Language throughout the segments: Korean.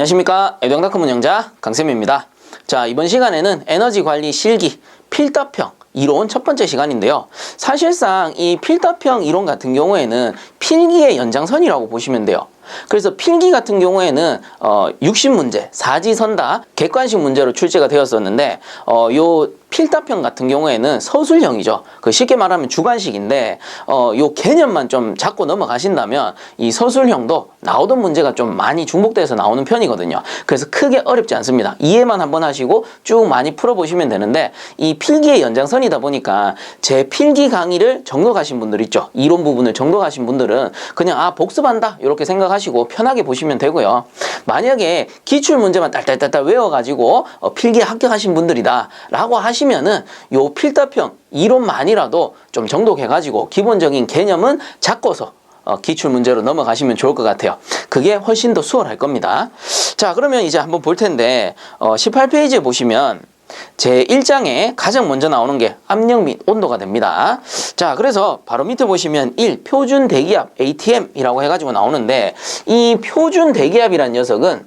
안녕하십니까. 에듀앙닷컴 운영자 강쌤입니다. 자, 이번 시간에는 에너지 관리 실기 필답형 이론 첫 번째 시간인데요. 사실상 이 필답형 이론 같은 경우에는 필기의 연장선이라고 보시면 돼요. 그래서 필기 같은 경우에는 60문제, 사지선다, 객관식 문제로 출제가 되었었는데 요 필답형 같은 경우에는 서술형이죠. 그 쉽게 말하면 주관식인데 요 개념만 좀 잡고 넘어가신다면 이 서술형도 나오던 문제가 좀 많이 중복돼서 나오는 편이거든요. 그래서 크게 어렵지 않습니다. 이해만 한번 하시고 쭉 많이 풀어보시면 되는데 이 필기의 연장선이다 보니까 제 필기 강의를 정독하신 분들 있죠. 이론 부분을 정독하신 분들은 그냥 복습한다 이렇게 생각하시고 편하게 보시면 되고요. 만약에 기출문제만 딸딸딸딸 외워가지고 필기에 합격하신 분들이다 라고 하시면은 요 필답형 이론만이라도 좀 정독해가지고 기본적인 개념은 잡고서 기출문제로 넘어가시면 좋을 것 같아요. 그게 훨씬 더 수월할 겁니다. 자, 그러면 이제 한번 볼 텐데 18페이지에 보시면 제 1장에 가장 먼저 나오는 게 압력 및 온도가 됩니다. 자, 그래서 바로 밑에 보시면 1. 표준 대기압 ATM이라고 해가지고 나오는데 이 표준 대기압이란 녀석은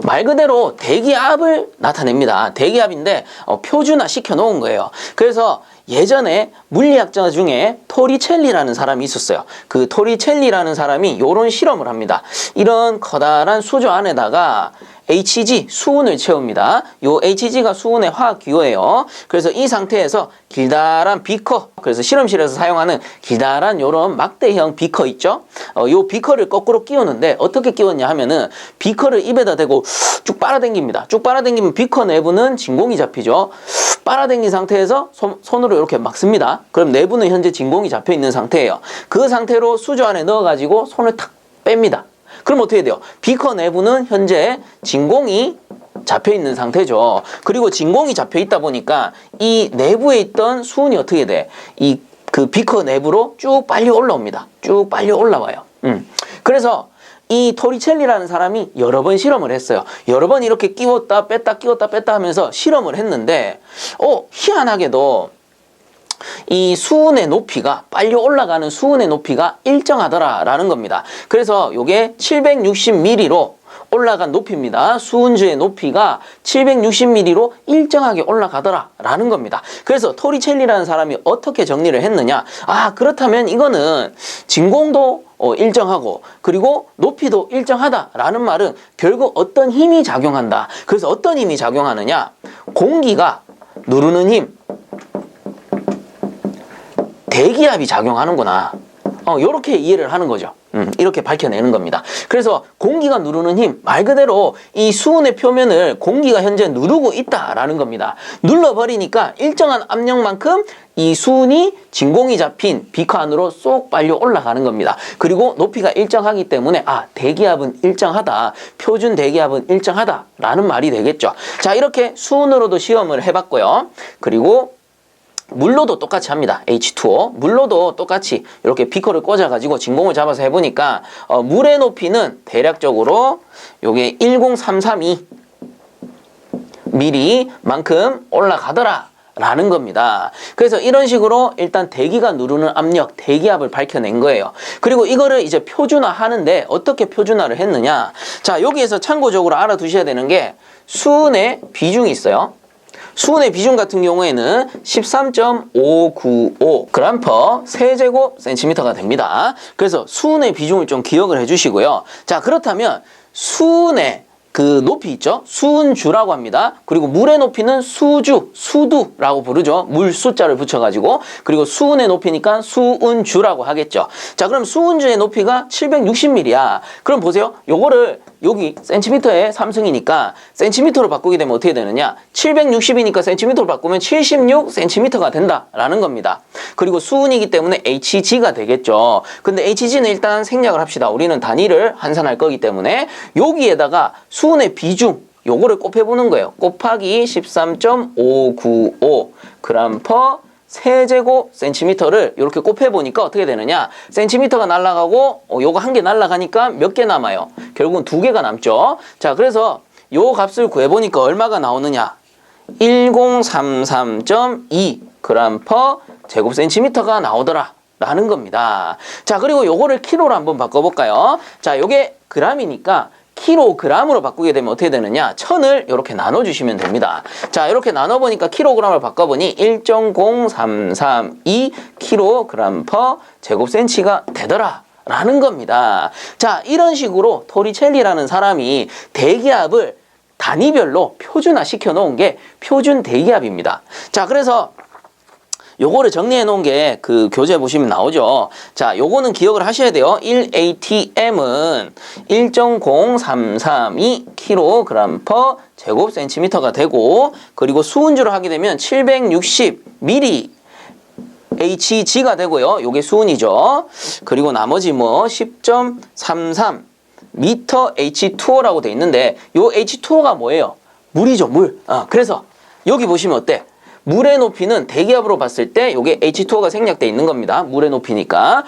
말 그대로 대기압을 나타냅니다. 대기압인데 표준화 시켜 놓은 거예요. 그래서 예전에 물리학자 중에 토리첼리라는 사람이 있었어요. 그 토리첼리라는 사람이 이런 실험을 합니다. 이런 커다란 수조 안에다가 HG, 수은을 채웁니다. 요 HG가 수은의 화학기호예요. 그래서 이 상태에서 길다란 비커, 그래서 실험실에서 사용하는 길다란 요런 막대형 비커 있죠? 요 비커를 거꾸로 끼우는데 어떻게 끼웠냐 하면은 비커를 입에다 대고 쭉 빨아당깁니다. 쭉 빨아당기면 비커 내부는 진공이 잡히죠. 빨아당긴 상태에서 손으로 이렇게 막습니다. 그럼 내부는 현재 진공이 잡혀 있는 상태예요. 그 상태로 수조 안에 넣어가지고 손을 탁 뺍니다. 그럼 어떻게 돼요? 비커 내부는 현재 진공이 잡혀 있는 상태죠. 그리고 진공이 잡혀 있다 보니까 이 내부에 있던 수은이 어떻게 돼? 그 비커 내부로 쭉 빨리 올라옵니다. 쭉 빨리 올라와요. 그래서 이 토리첼리라는 사람이 여러 번 실험을 했어요. 여러 번 이렇게 끼웠다 뺐다 끼웠다 뺐다 하면서 실험을 했는데 희한하게도 이 수은의 높이가 빨리 올라가는 수은의 높이가 일정하더라라는 겁니다. 그래서 이게 760mm로 올라간 높이입니다. 수은주의 높이가 760mm로 일정하게 올라가더라라는 겁니다. 그래서 토리첼리라는 사람이 어떻게 정리를 했느냐? 그렇다면 이거는 진공도 일정하고 그리고 높이도 일정하다라는 말은 결국 어떤 힘이 작용한다. 그래서 어떤 힘이 작용하느냐? 공기가 누르는 힘, 대기압이 작용하는구나. 요렇게 이해를 하는 거죠. 이렇게 밝혀내는 겁니다. 그래서 공기가 누르는 힘, 말 그대로 이 수은의 표면을 공기가 현재 누르고 있다라는 겁니다. 눌러버리니까 일정한 압력만큼 이 수은이 진공이 잡힌 비커 안으로 쏙 빨리 올라가는 겁니다. 그리고 높이가 일정하기 때문에 대기압은 일정하다, 표준 대기압은 일정하다라는 말이 되겠죠. 자, 이렇게 수은으로도 시험을 해봤고요. 그리고 물로도 똑같이 합니다. H2O. 물로도 똑같이 이렇게 비커를 꽂아가지고 진공을 잡아서 해보니까 물의 높이는 대략적으로 요게 10332 mm만큼 올라가더라 라는 겁니다. 그래서 이런 식으로 일단 대기가 누르는 압력, 대기압을 밝혀낸 거예요. 그리고 이거를 이제 표준화 하는데 어떻게 표준화를 했느냐? 자, 여기에서 참고적으로 알아두셔야 되는 게 수은의 비중이 있어요. 수은의 비중 같은 경우에는 13.595 g/, 세제곱 센티미터가 됩니다. 그래서 수은의 비중을 좀 기억을 해주시고요. 자, 그렇다면 수은의 그 높이 있죠? 수은주라고 합니다. 그리고 물의 높이는 수주, 수두라고 부르죠. 물 숫자를 붙여가지고. 그리고 수은의 높이니까 수은주라고 하겠죠. 자, 그럼 수은주의 높이가 760mm야. 그럼 보세요. 요거를 여기 센티미터에 3승이니까 센티미터로 바꾸게 되면 어떻게 되느냐? 760이니까 센티미터로 바꾸면 76cm가 된다라는 겁니다. 그리고 수은이기 때문에 HG가 되겠죠. 근데 HG는 일단 생략을 합시다. 우리는 단위를 환산할 거기 때문에 여기에다가 수은의 비중 요거를 곱해보는 거예요. 곱하기 13.595 g/, 세제곱 센티미터를 이렇게 곱해보니까 어떻게 되느냐? 센티미터가 날아가고 요거 한 개 날아가니까 몇 개 남아요? 결국은 2개가 남죠. 자, 그래서 요 값을 구해보니까 얼마가 나오느냐? 1033.2 g/제곱 센티미터가 나오더라 라는 겁니다. 자, 그리고 요거를 키로로 한번 바꿔볼까요? 자, 요게 g이니까 킬로그램으로 바꾸게 되면 어떻게 되느냐? 1000을 이렇게 나눠주시면 됩니다. 자, 이렇게 나눠보니까 킬로그램을 바꿔보니 1.0332 킬로그램 퍼 제곱센치가 되더라 라는 겁니다. 자, 이런 식으로 토리첼리라는 사람이 대기압을 단위별로 표준화 시켜 놓은 게 표준 대기압입니다. 자, 그래서 요거를 정리해 놓은 게 그 교재 보시면 나오죠. 자, 요거는 기억을 하셔야 돼요. 1atm은 1.0332 kg per 제곱센티미터가 되고, 그리고 수은주로 하게 되면 760 ml Hg가 되고요. 요게 수은이죠. 그리고 나머지 뭐 10.33 미터 H2O라고 돼 있는데, 요 H2O가 뭐예요? 물이죠, 물. 그래서 여기 보시면 어때? 물의 높이는 대기압으로 봤을 때 요게 H2O가 생략돼 있는 겁니다. 물의 높이니까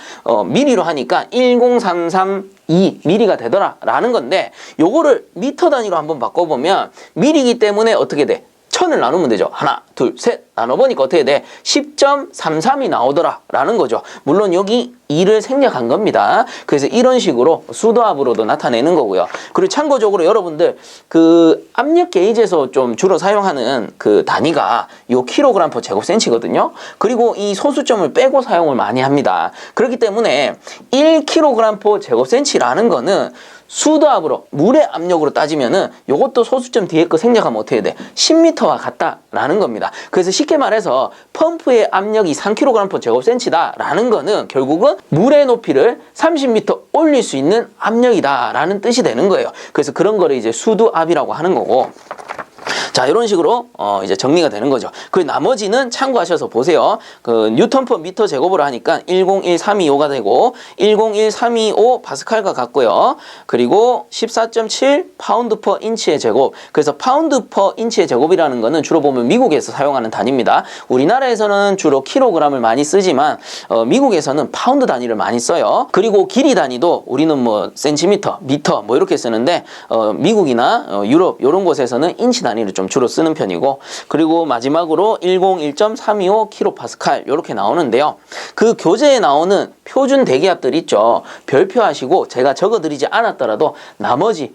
미리로 하니까 10332 미리가 되더라 라는 건데, 요거를 미터 단위로 한번 바꿔보면 미리이기 때문에 어떻게 돼? 1000을 나누면 되죠. 하나, 둘, 셋 나눠보니까 어떻게 돼? 10.33이 나오더라 라는 거죠. 물론 여기 2를 생략한 겁니다. 그래서 이런 식으로 수도압으로도 나타내는 거고요. 그리고 참고적으로 여러분들 그 압력 게이지에서 좀 주로 사용하는 그 단위가 요 킬로그램 퍼 제곱센치거든요. 그리고 이 소수점을 빼고 사용을 많이 합니다. 그렇기 때문에 1kg 퍼 제곱센치라는 거는 수도압으로, 물의 압력으로 따지면은 요것도 소수점 뒤에 거 생략하면 어떻게 돼? 10m와 같다라는 겁니다. 그래서 쉽게 말해서 펌프의 압력이 3kg per 제곱센치다 라는 거는 결국은 물의 높이를 30m 올릴 수 있는 압력이다 라는 뜻이 되는 거예요. 그래서 그런 거를 이제 수도압이라고 하는 거고, 자, 이런 식으로 이제 정리가 되는 거죠. 그 나머지는 참고하셔서 보세요. 그 뉴턴 퍼 미터 제곱으로 하니까 101325가 되고 101325 파스칼과 같고요. 그리고 14.7 파운드 퍼 인치의 제곱. 그래서 파운드 퍼 인치의 제곱이라는 거는 주로 보면 미국에서 사용하는 단위입니다. 우리나라에서는 주로 킬로그램을 많이 쓰지만 미국에서는 파운드 단위를 많이 써요. 그리고 길이 단위도 우리는 뭐 센티미터, 미터 뭐 이렇게 쓰는데 미국이나 유럽 이런 곳에서는 인치 단위를 좀 주로 쓰는 편이고, 그리고 마지막으로 101.325 킬로파스칼 이렇게 나오는데요. 그 교재에 나오는 표준 대기압들 있죠. 별표하시고 제가 적어드리지 않았더라도 나머지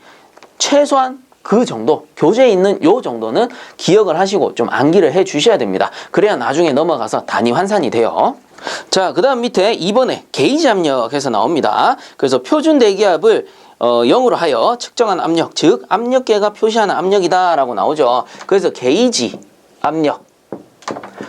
최소한 그 정도, 교재에 있는 요 정도는 기억을 하시고 좀 암기를 해 주셔야 됩니다. 그래야 나중에 넘어가서 단위 환산이 돼요. 자, 그 다음 밑에 2번에 게이지 압력에서 나옵니다. 그래서 표준 대기압을 0으로 하여 측정한 압력, 즉 압력계가 표시하는 압력이다 라고 나오죠. 그래서 게이지 압력,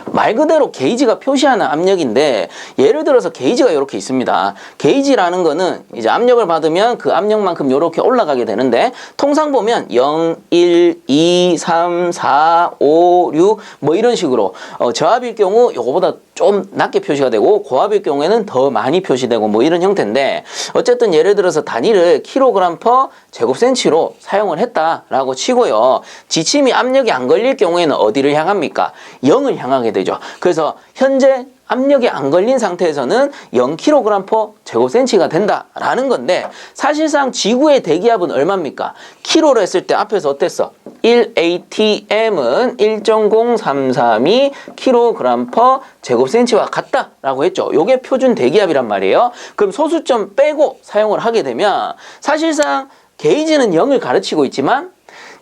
말 그대로 게이지가 표시하는 압력인데, 예를 들어서 게이지가 이렇게 있습니다. 게이지라는 거는 이제 압력을 받으면 그 압력만큼 이렇게 올라가게 되는데, 통상 보면 0, 1, 2, 3, 4, 5, 6 뭐 이런 식으로 저압일 경우 요거보다 좀 낮게 표시가 되고 고압일 경우에는 더 많이 표시되고 뭐 이런 형태인데, 어쨌든 예를 들어서 단위를 킬로그램 퍼 제곱센치로 사용을 했다라고 치고요. 지침이 압력이 안 걸릴 경우에는 어디를 향합니까? 0을 향하게 되죠. 그래서 현재 압력이 안 걸린 상태에서는 0kg per 제곱센치가 된다라는 건데, 사실상 지구의 대기압은 얼마입니까? 키로로 했을 때 앞에서 어땠어? 1atm은 1.0332 kg per 제곱센치와 같다라고 했죠. 요게 표준 대기압이란 말이에요. 그럼 소수점 빼고 사용을 하게 되면 사실상 게이지는 0을 가르치고 있지만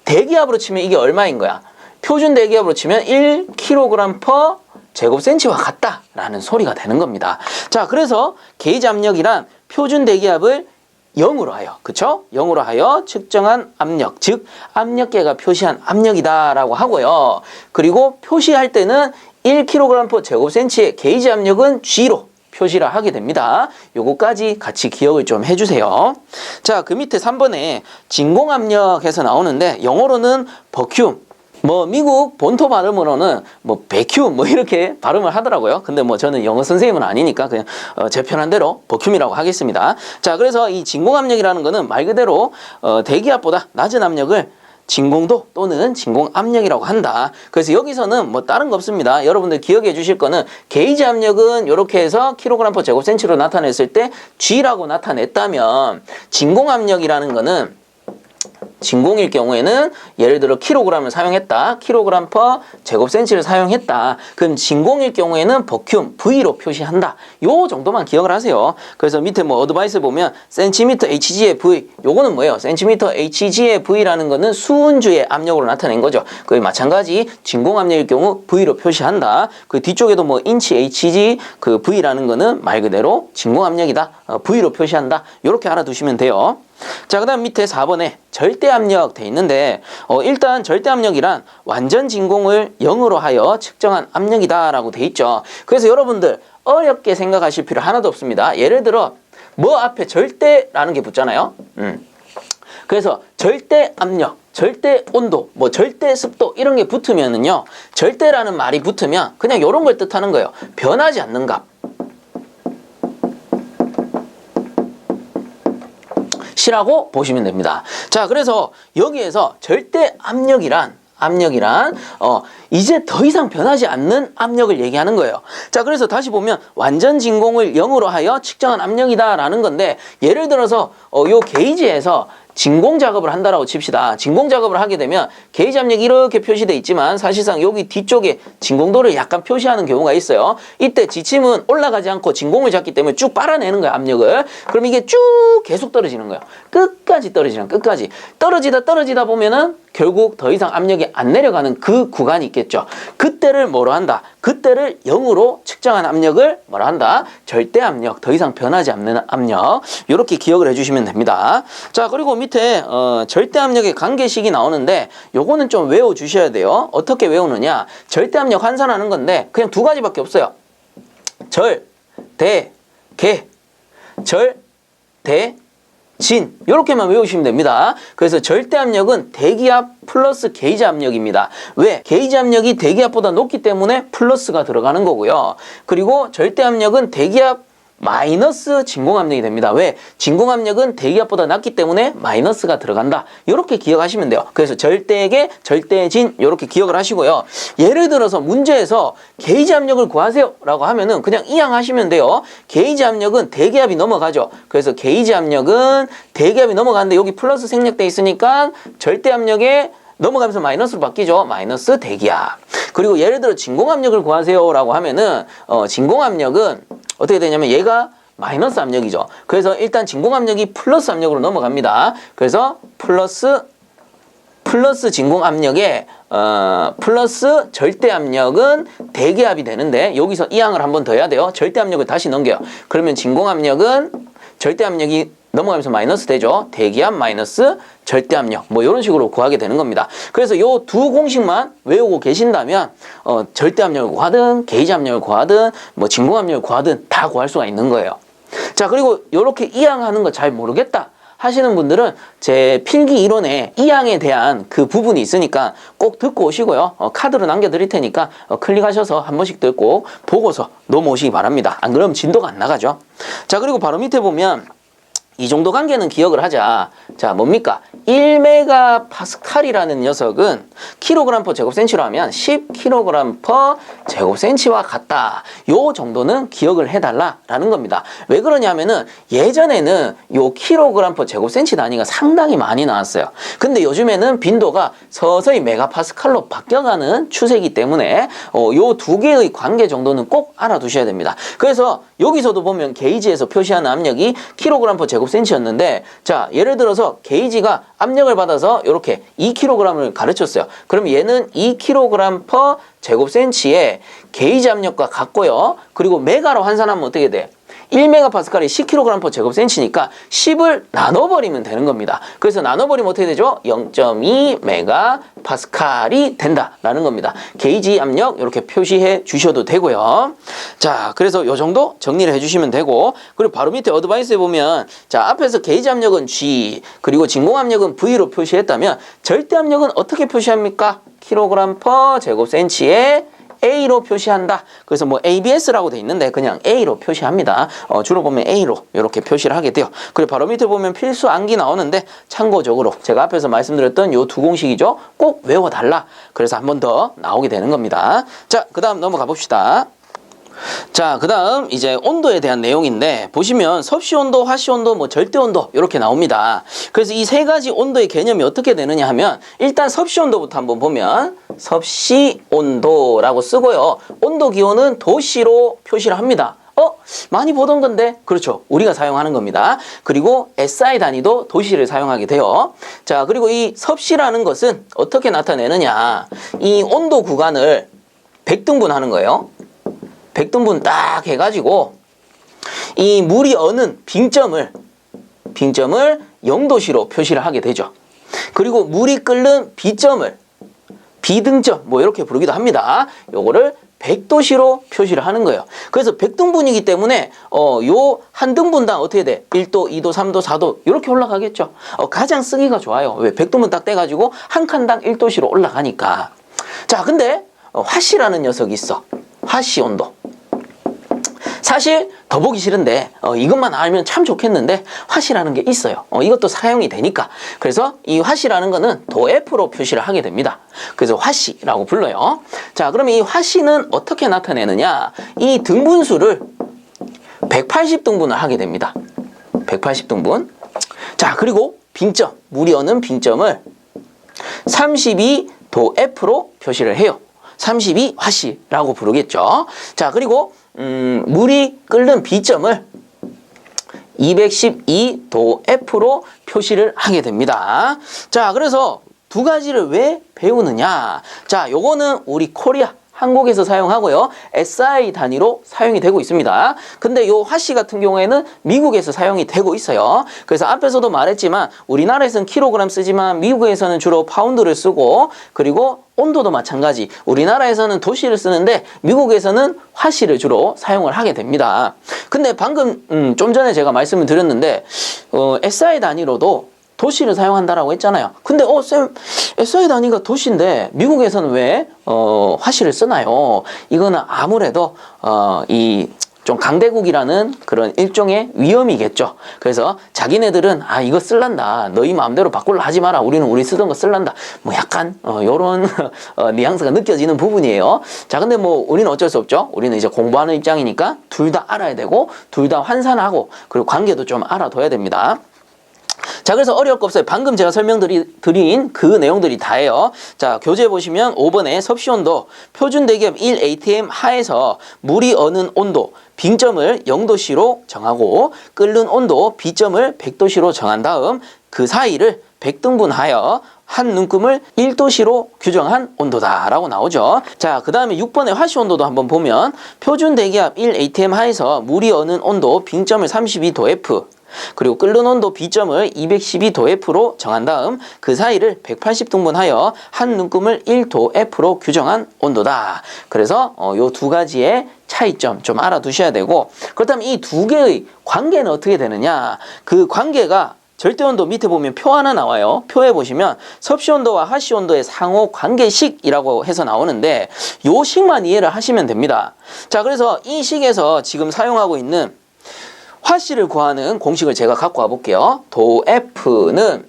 대기압으로 치면 이게 얼마인 거야? 표준 대기압으로 치면 1kg per 제곱센치와 같다라는 소리가 되는 겁니다. 자, 그래서 게이지 압력이란 표준 대기압을 0으로 하여, 그쵸? 0으로 하여 측정한 압력, 즉 압력계가 표시한 압력이다라고 하고요. 그리고 표시할 때는 1kg per 제곱센치의 게이지 압력은 G로 표시를 하게 됩니다. 요거까지 같이 기억을 좀 해주세요. 자, 그 밑에 3번에 진공압력에서 나오는데 영어로는 버큐움, 뭐 미국 본토 발음으로는 뭐 베큐 뭐 이렇게 발음을 하더라고요. 근데 뭐 저는 영어 선생님은 아니니까 그냥 제 편한 대로 버큐움이라고 하겠습니다. 자, 그래서 이 진공압력이라는 거는 말 그대로 대기압보다 낮은 압력을 진공도 또는 진공압력이라고 한다. 그래서 여기서는 뭐 다른 거 없습니다. 여러분들 기억해 주실 거는 게이지 압력은 이렇게 해서 킬로그램 퍼 제곱센치로 나타냈을 때 G라고 나타냈다면, 진공압력이라는 거는 진공일 경우에는 예를 들어 킬로그램을 사용했다. 킬로그램 퍼 제곱센치를 사용했다. 그럼 진공일 경우에는 버큐움 V로 표시한다. 요 정도만 기억을 하세요. 그래서 밑에 뭐 어드바이스 보면 센티미터 Hg의 V, 요거는 뭐예요? 센티미터 Hg의 V라는 거는 수은주의 압력으로 나타낸 거죠. 그게 마찬가지 진공 압력일 경우 V로 표시한다. 그 뒤쪽에도 뭐 인치 Hg 그 V라는 거는 말 그대로 진공 압력이다. V로 표시한다. 요렇게 알아두시면 돼요. 자, 그 다음 밑에 4번에 절대압력 돼 있는데 일단 절대압력이란 완전 진공을 0으로 하여 측정한 압력이다 라고 돼 있죠. 그래서 여러분들 어렵게 생각하실 필요 하나도 없습니다. 예를 들어 뭐 앞에 절대라는 게 붙잖아요. 그래서 절대압력, 절대온도, 뭐 절대습도 이런 게 붙으면은요, 절대라는 말이 붙으면 그냥 이런 걸 뜻하는 거예요. 변하지 않는 값. 시라고 보시면 됩니다. 자, 그래서 여기에서 절대 압력이란 이제 더 이상 변하지 않는 압력을 얘기하는 거예요. 자, 그래서 다시 보면 완전 진공을 0으로 하여 측정한 압력이다라는 건데, 예를 들어서 요 게이지에서 진공 작업을 한다라고 칩시다. 진공 작업을 하게 되면 게이지 압력이 이렇게 표시되어 있지만 사실상 여기 뒤쪽에 진공도를 약간 표시하는 경우가 있어요. 이때 지침은 올라가지 않고 진공을 잡기 때문에 쭉 빨아내는 거야, 압력을. 그럼 이게 쭉 계속 떨어지는 거예요. 끝까지 떨어지는, 끝까지. 떨어지다 보면은 결국 더 이상 압력이 안 내려가는 그 구간이 있겠죠. 그때를 뭐로 한다? 그때를 0으로 측정한 압력을 뭐라 한다? 절대 압력, 더 이상 변하지 않는 압력. 이렇게 기억을 해주시면 됩니다. 자, 그리고 밑에 절대 압력의 관계식이 나오는데 요거는 좀 외워주셔야 돼요. 어떻게 외우느냐? 절대 압력 환산하는 건데 그냥 두 가지밖에 없어요. 절, 대, 개. 절, 대, 진 이렇게만 외우시면 됩니다. 그래서 절대압력은 대기압 플러스 게이지 압력입니다. 왜? 게이지 압력이 대기압보다 높기 때문에 플러스가 들어가는 거고요. 그리고 절대압력은 대기압 마이너스 진공압력이 됩니다. 왜? 진공압력은 대기압보다 낮기 때문에 마이너스가 들어간다. 이렇게 기억하시면 돼요. 그래서 절대계, 절대진 이렇게 기억을 하시고요. 예를 들어서 문제에서 게이지 압력을 구하세요 라고 하면은 그냥 이항하시면 돼요. 게이지 압력은 대기압이 넘어가죠. 그래서 게이지 압력은 대기압이 넘어가는데 여기 플러스 생략돼 있으니까 절대압력에 넘어가면서 마이너스로 바뀌죠. 마이너스 대기압. 그리고 예를 들어 진공압력을 구하세요 라고 하면은 진공압력은 어떻게 되냐면 얘가 마이너스 압력이죠. 그래서 일단 진공압력이 플러스 압력으로 넘어갑니다. 그래서 플러스 진공압력에 플러스 절대압력은 대기압이 되는데 여기서 이항을 한 번 더 해야 돼요. 절대압력을 다시 넘겨요. 그러면 진공압력은 절대압력이 넘어가면서 마이너스 되죠. 대기압 마이너스 절대압력 뭐 이런 식으로 구하게 되는 겁니다. 그래서 요 두 공식만 외우고 계신다면 절대압력을 구하든 게이지 압력을 구하든 뭐 진공압력을 구하든 다 구할 수가 있는 거예요. 자, 그리고 이렇게 이항하는 거 잘 모르겠다 하시는 분들은 제 필기 이론에 이항에 대한 그 부분이 있으니까 꼭 듣고 오시고요. 카드로 남겨드릴 테니까 클릭하셔서 한 번씩 듣고 보고서 넘어오시기 바랍니다. 안 그러면 진도가 안 나가죠. 자, 그리고 바로 밑에 보면 이 정도 관계는 기억을 하자. 자, 뭡니까? 1메가파스칼이라는 녀석은 킬로그램 퍼 제곱센치로 하면 10kg 퍼 제곱센치와 같다. 요 정도는 기억을 해달라라는 겁니다. 왜 그러냐면은 예전에는 요 킬로그램 퍼 제곱센치 단위가 상당히 많이 나왔어요. 근데 요즘에는 빈도가 서서히 메가파스칼로 바뀌어가는 추세이기 때문에 요 두 개의 관계 정도는 꼭 알아두셔야 됩니다. 그래서 여기서도 보면 게이지에서 표시하는 압력이 킬로그램 퍼 제곱센치였는데, 자, 예를 들어서 게이지가 압력을 받아서 이렇게 2kg을 가르쳤어요. 그럼 얘는 2kg 퍼 제곱센치에 게이지 압력과 같고요. 그리고 메가로 환산하면 어떻게 돼? 1메가파스칼이 10kg 퍼 제곱센치니까 10을 나눠버리면 되는 겁니다. 그래서 나눠버리면 어떻게 되죠? 0.2메가파스칼이 된다라는 겁니다. 게이지 압력 이렇게 표시해 주셔도 되고요. 자, 그래서 요 정도 정리를 해주시면 되고, 그리고 바로 밑에 어드바이스에 보면 자, 앞에서 게이지 압력은 G 그리고 진공 압력은 V로 표시했다면 절대 압력은 어떻게 표시합니까? 킬로그램 퍼 제곱센치에 A로 표시한다. 그래서 뭐 ABS라고 돼 있는데 그냥 A로 표시합니다. 주로 보면 A로 이렇게 표시를 하게 돼요. 그리고 바로 밑에 보면 필수 암기 나오는데 참고적으로 제가 앞에서 말씀드렸던 요 두 공식이죠. 꼭 외워달라. 그래서 한 번 더 나오게 되는 겁니다. 자, 그 다음 넘어가 봅시다. 자, 그 다음 이제 온도에 대한 내용인데 보시면 섭씨 온도, 화씨 온도, 뭐 절대 온도 이렇게 나옵니다. 그래서 이 세 가지 온도의 개념이 어떻게 되느냐 하면 일단 섭씨 온도부터 한번 보면 섭씨 온도라고 쓰고요. 온도 기호는 도씨로 표시를 합니다. 많이 보던 건데 그렇죠. 우리가 사용하는 겁니다. 그리고 SI 단위도 도씨를 사용하게 돼요. 자, 그리고 이 섭씨라는 것은 어떻게 나타내느냐. 이 온도 구간을 100등분 하는 거예요. 100등분 딱 해가지고 이 물이 어는 빙점을 0도씨로 표시를 하게 되죠. 그리고 물이 끓는 B점을 B등점 뭐 이렇게 부르기도 합니다. 요거를 100도씨로 표시를 하는 거예요. 그래서 100등분이기 때문에 요 한 등분당 어떻게 돼? 1도, 2도, 3도, 4도 이렇게 올라가겠죠. 가장 쓰기가 좋아요. 왜? 100등분 딱 떼가지고 한 칸당 1도씨로 올라가니까. 자, 근데 화씨라는 녀석이 있어. 화씨 온도. 사실 더 보기 싫은데 이것만 알면 참 좋겠는데 화씨라는 게 있어요. 이것도 사용이 되니까. 그래서 이 화씨라는 거는 도F로 표시를 하게 됩니다. 그래서 화씨라고 불러요. 자, 그러면 이 화씨는 어떻게 나타내느냐. 이 등분수를 180등분을 하게 됩니다. 180등분. 자, 그리고 빙점, 물이 어는 빙점을 32도F로 표시를 해요. 32 화씨라고 부르겠죠. 자, 그리고 물이 끓는 B점을 212도F로 표시를 하게 됩니다. 자, 그래서 두 가지를 왜 배우느냐. 자, 요거는 우리 코리아 한국에서 사용하고요. SI 단위로 사용이 되고 있습니다. 근데 요 화씨 같은 경우에는 미국에서 사용이 되고 있어요. 그래서 앞에서도 말했지만 우리나라에서는 킬로그램 쓰지만 미국에서는 주로 파운드를 쓰고 그리고 온도도 마찬가지. 우리나라에서는 도씨를 쓰는데 미국에서는 화씨를 주로 사용을 하게 됩니다. 근데 방금 좀 전에 제가 말씀을 드렸는데 SI 단위로도 도씨를 사용한다라고 했잖아요. 근데 쌤 SI 단위가 도씨인데 미국에서는 왜 화씨를 쓰나요? 이거는 아무래도 이 좀 강대국이라는 그런 일종의 위험이겠죠. 그래서 자기네들은 이거 쓸란다. 너희 마음대로 바꿀라 하지 마라. 우리는 우리 쓰던 거 쓸란다. 뭐 약간 요런 뉘앙스가 느껴지는 부분이에요. 자, 근데 뭐 우리는 어쩔 수 없죠. 우리는 이제 공부하는 입장이니까 둘 다 알아야 되고 둘 다 환산하고 그리고 관계도 좀 알아둬야 됩니다. 자, 그래서 어려울 거 없어요. 방금 제가 설명드린 그 내용들이 다예요. 자, 교재 보시면 5번에 섭씨온도 표준 대기업 1atm 하에서 물이 어는 온도 빙점을 0도씨로 정하고 끓는 온도 B점을 100도씨로 정한 다음 그 사이를 100등분하여 한 눈금을 1도씨로 규정한 온도다라고 나오죠. 자, 그 다음에 6번의 화씨 온도도 한번 보면 표준 대기압 1atm 하에서 물이 어는 온도 빙점을 32도F 그리고 끓는 온도 B점을 212도F로 정한 다음 그 사이를 180등분하여 한 눈금을 1도F로 규정한 온도다. 그래서 요 두 가지의 차이점 좀 알아두셔야 되고 그렇다면 이 두 개의 관계는 어떻게 되느냐. 그 관계가 절대온도 밑에 보면 표 하나 나와요. 표에 보시면 섭씨온도와 화씨온도의 상호 관계식이라고 해서 나오는데 요 식만 이해를 하시면 됩니다. 자, 그래서 이 식에서 지금 사용하고 있는 화씨를 구하는 공식을 제가 갖고 와볼게요. 도F는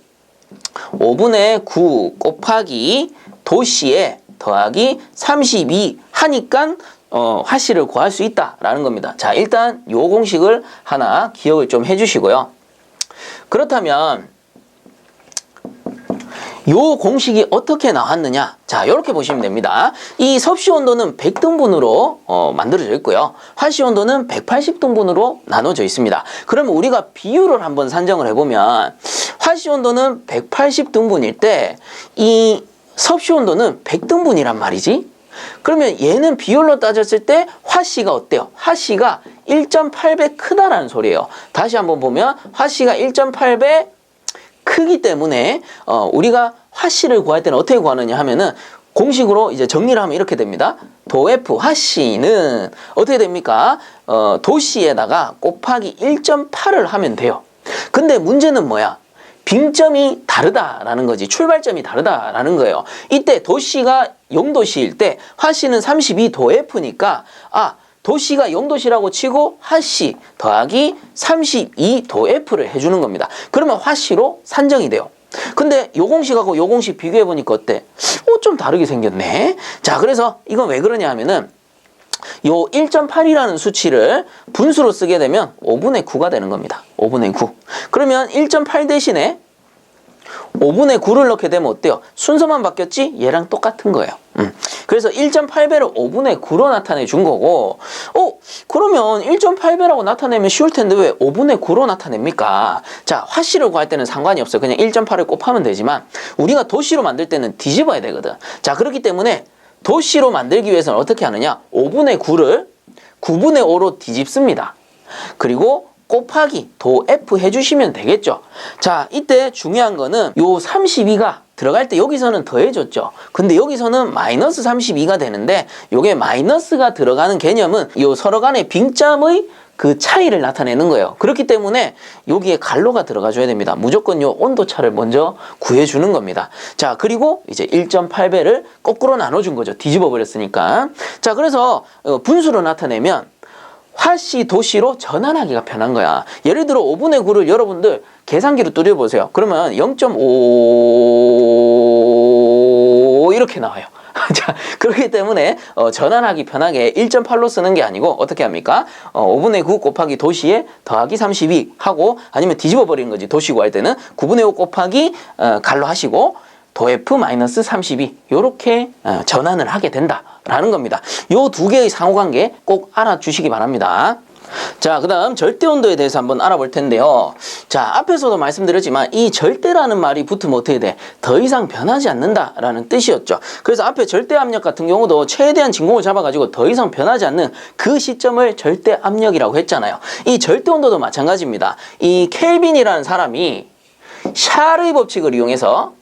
5분의 9 곱하기 도씨에 더하기 32 하니까 화씨를 구할 수 있다라는 겁니다. 자, 일단 요 공식을 하나 기억을 좀 해주시고요. 그렇다면 요 공식이 어떻게 나왔느냐. 자, 이렇게 보시면 됩니다. 이 섭씨 온도는 100등분으로 만들어져 있고요. 화씨 온도는 180등분으로 나눠져 있습니다. 그러면 우리가 비율을 한번 산정을 해보면 화씨 온도는 180등분일 때 이 섭씨 온도는 100등분이란 말이지. 그러면 얘는 비율로 따졌을 때 화씨가 어때요? 화씨가 1.8배 크다라는 소리예요. 다시 한번 보면 화씨가 1.8배 크기 때문에 우리가 화씨를 구할 때는 어떻게 구하느냐 하면은 공식으로 이제 정리를 하면 이렇게 됩니다. 도F 화씨는 어떻게 됩니까? 도씨에다가 곱하기 1.8을 하면 돼요. 근데 문제는 뭐야? 빙점이 다르다라는 거지. 출발점이 다르다라는 거예요. 이때 도씨가 0도씨일 때 화씨는 32도F니까 도씨가 0도씨라고 치고 화씨 더하기 32도F를 해주는 겁니다. 그러면 화씨로 산정이 돼요. 근데 요 공식하고 요 공식 비교해보니까 어때? 좀 다르게 생겼네. 자, 그래서 이건 왜 그러냐 하면은 요 1.8이라는 수치를 분수로 쓰게 되면 5분의 9가 되는 겁니다. 5분의 9. 그러면 1.8 대신에 5분의 9를 넣게 되면 어때요? 순서만 바뀌었지? 얘랑 똑같은 거예요. 그래서 1.8배를 5분의 9로 나타내 준 거고, 그러면 1.8배라고 나타내면 쉬울 텐데 왜 5분의 9로 나타냅니까? 자, 화씨를 구할 때는 상관이 없어요. 그냥 1.8을 곱하면 되지만, 우리가 도씨로 만들 때는 뒤집어야 되거든. 자, 그렇기 때문에 도씨로 만들기 위해서는 어떻게 하느냐? 5분의 9를 9분의 5로 뒤집습니다. 그리고 곱하기 도 F 해주시면 되겠죠. 자, 이때 중요한 거는 요 32가 들어갈 때 여기서는 더해줬죠. 근데 여기서는 마이너스 32가 되는데 요게 마이너스가 들어가는 개념은 요 서로 간의 빙점의 그 차이를 나타내는 거예요. 그렇기 때문에 여기에 갈로가 들어가 줘야 됩니다. 무조건 요 온도차를 먼저 구해주는 겁니다. 자, 그리고 이제 1.8배를 거꾸로 나눠준 거죠. 뒤집어 버렸으니까. 자, 그래서 분수로 나타내면 화씨, 도씨로 전환하기가 편한 거야. 예를 들어 5분의 9를 여러분들 계산기로 뚫어보세요. 그러면 0.5 이렇게 나와요. 자, 그렇기 때문에 전환하기 편하게 1.8로 쓰는 게 아니고 어떻게 합니까? 5분의 9 곱하기 도씨에 더하기 32 하고, 아니면 뒤집어 버리는 거지. 도씨 구할 때는 9분의 5 곱하기 갈로 하시고 도F 마이너스 32 요렇게 전환을 하게 된다라는 겁니다. 요 두 개의 상호관계 꼭 알아주시기 바랍니다. 자, 그 다음 절대온도에 대해서 한번 알아볼 텐데요. 자, 앞에서도 말씀드렸지만 이 절대라는 말이 붙으면 어떻게 돼? 더 이상 변하지 않는다라는 뜻이었죠. 그래서 앞에 절대압력 같은 경우도 최대한 진공을 잡아가지고 더 이상 변하지 않는 그 시점을 절대압력이라고 했잖아요. 이 절대온도도 마찬가지입니다. 이 켈빈이라는 사람이 샤르의 법칙을 이용해서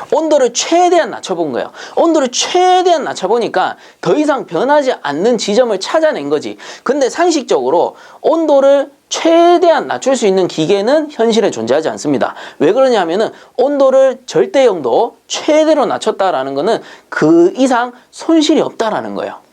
온도를 최대한 낮춰본 거예요. 온도를 최대한 낮춰보니까 더 이상 변하지 않는 지점을 찾아낸 거지. 근데 상식적으로 온도를 최대한 낮출 수 있는 기계는 현실에 존재하지 않습니다. 왜 그러냐면은 온도를 절대 영도 최대로 낮췄다라는 거는 그 이상 손실이 없다라는 거예요.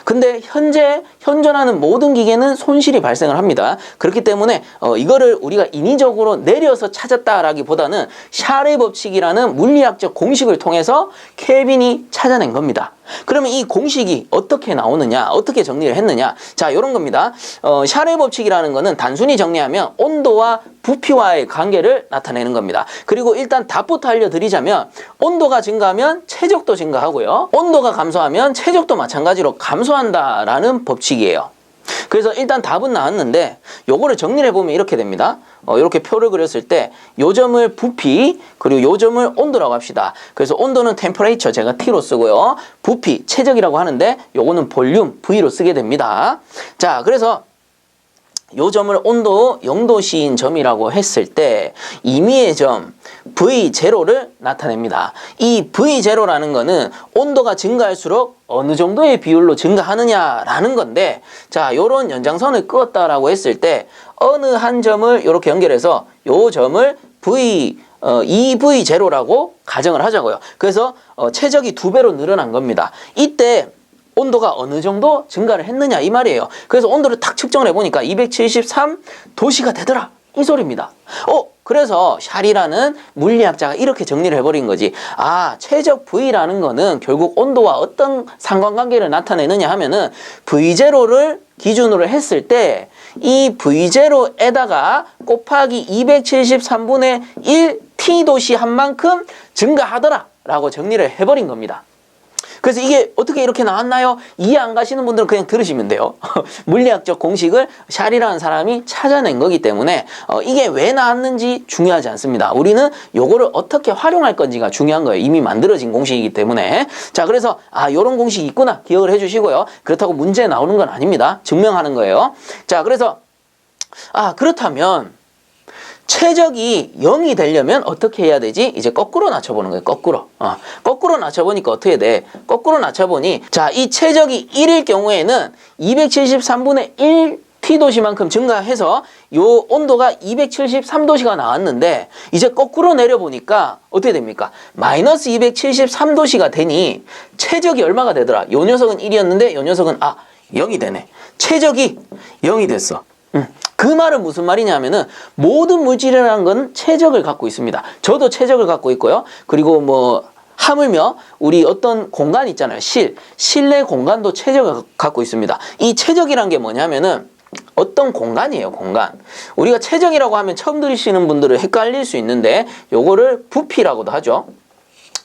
근데 현재 현존하는 모든 기계는 손실이 발생을 합니다. 그렇기 때문에 이거를 우리가 인위적으로 내려서 찾았다라기보다는 샤르의 법칙이라는 물리학적 공식을 통해서 켈빈이 찾아낸 겁니다. 그러면 이 공식이 어떻게 나오느냐, 어떻게 정리를 했느냐? 자, 이런 겁니다. 샤르의 법칙이라는 거는 단순히 정리하면 온도와 부피와의 관계를 나타내는 겁니다. 그리고 일단 답부터 알려드리자면 온도가 증가하면 체적도 증가하고요. 온도가 감소하면 체적도 마찬가지로 감소한다라는 법칙이에요. 그래서 일단 답은 나왔는데 요거를 정리를 해보면 이렇게 됩니다. 이렇게 표를 그렸을 때 요 점을 부피, 그리고 요 점을 온도라고 합시다. 그래서 온도는 템퍼레이처 제가 T로 쓰고요. 부피, 체적이라고 하는데 요거는 볼륨, V로 쓰게 됩니다. 자, 그래서 요 점을 온도 0도씨인 점이라고 했을 때 임의의 점 V0를 나타냅니다. 이 V0라는 거는 온도가 증가할수록 어느 정도의 비율로 증가하느냐라는 건데, 자, 요런 연장선을 그었다라고 했을 때 어느 한 점을 이렇게 연결해서 요 점을 EV0라고 가정을 하자고요. 그래서 최적이 2배로 늘어난 겁니다. 이때 온도가 어느 정도 증가를 했느냐 이 말이에요. 그래서 온도를 딱 측정을 해보니까 273도씨가 되더라 이 소리입니다. 그래서 샤리라는 물리학자가 이렇게 정리를 해버린 거지. 아, 최적 V라는 거는 결국 온도와 어떤 상관관계를 나타내느냐 하면은 V0를 기준으로 했을 때 이 V0에다가 곱하기 273분의 1 T도씨 한 만큼 증가하더라 라고 정리를 해버린 겁니다. 그래서 이게 어떻게 이렇게 나왔나요? 이해 안 가시는 분들은 그냥 들으시면 돼요. 물리학적 공식을 샤리라는 사람이 찾아낸 거기 때문에 이게 왜 나왔는지 중요하지 않습니다. 우리는 요거를 어떻게 활용할 건지가 중요한 거예요. 이미 만들어진 공식이기 때문에. 자, 그래서 요런 공식이 있구나 기억을 해주시고요. 그렇다고 문제 나오는 건 아닙니다. 증명하는 거예요. 자, 그래서 그렇다면 최적이 0이 되려면 어떻게 해야 되지? 이제 거꾸로 낮춰보는 거예요. 거꾸로. 거꾸로 낮춰보니까 어떻게 돼? 거꾸로 낮춰보니, 자, 이 최적이 1일 경우에는 273분의 1 T도씨만큼 증가해서 요 온도가 273도씨가 나왔는데, 이제 거꾸로 내려보니까 어떻게 됩니까? 마이너스 273도씨가 되니 최적이 얼마가 되더라? 요 녀석은 1이었는데 요 녀석은 0이 되네. 최적이 0이 됐어. 그 말은 무슨 말이냐면은 모든 물질이라는 건 최적을 갖고 있습니다. 저도 최적을 갖고 있고요. 그리고 뭐 하물며 우리 어떤 공간 있잖아요. 실내 공간도 최적을 갖고 있습니다. 이 최적이란 게 뭐냐면은 어떤 공간이에요, 공간. 우리가 최적이라고 하면 처음 들으시는 분들은 헷갈릴 수 있는데 요거를 부피라고도 하죠.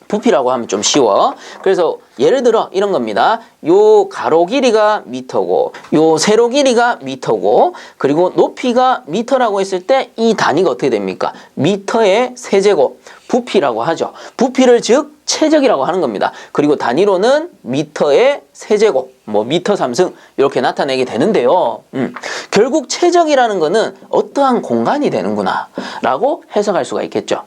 부피라고 하면 좀 쉬워. 그래서 예를 들어 이런 겁니다. 요 가로 길이가 미터고 요 세로 길이가 미터고 그리고 높이가 미터라고 했을 때 이 단위가 어떻게 됩니까? 미터의 세제곱 부피라고 하죠. 부피를 즉 최적이라고 하는 겁니다. 그리고 단위로는 미터의 세제곱 뭐 미터 3승 이렇게 나타내게 되는데요. 결국 최적이라는 거는 어떠한 공간이 되는구나 라고 해석할 수가 있겠죠.